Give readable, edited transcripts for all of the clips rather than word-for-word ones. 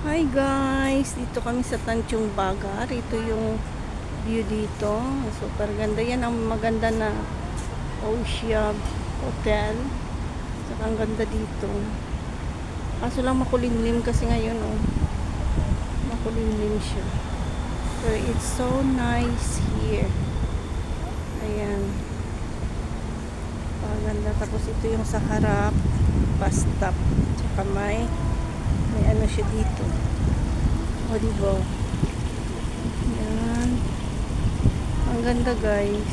Hi guys, dito kami sa Tanjung Bagar. Ito yung view dito. Super ganda. Yan ang maganda na Ocean Hotel. Saka ang ganda dito. Kaso lang makulimlim kasi ngayon oh. Makulimlim siya. Pero it's so nice here. Ayan. Maganda. Tapos ito yung sa harap. Bus stop. Tsaka may ano siya dito. O diba? Yan. Ang ganda guys.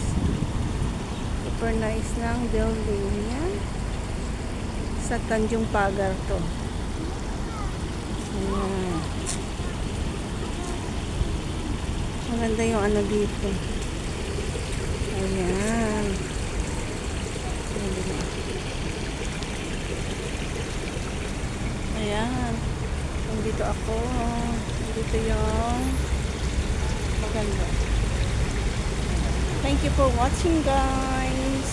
Super nice ng building. Yan. Sa Tanjung Pagar to. Ayan. Maganda yung ano dito. Ayan. Ayan. Nandito ako. Nandito yung maganda. Thank you for watching guys.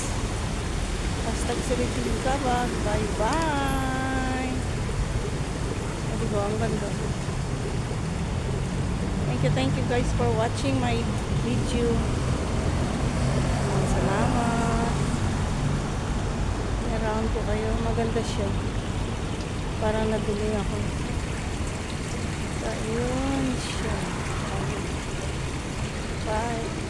Hashtag Suriting Kabag. Bye bye. Diba? Ang ganda. Thank you guys for watching my video. Salamat. Around po kayo. Maganda siya. Parang nabili ako. So, ayun siya. Bye.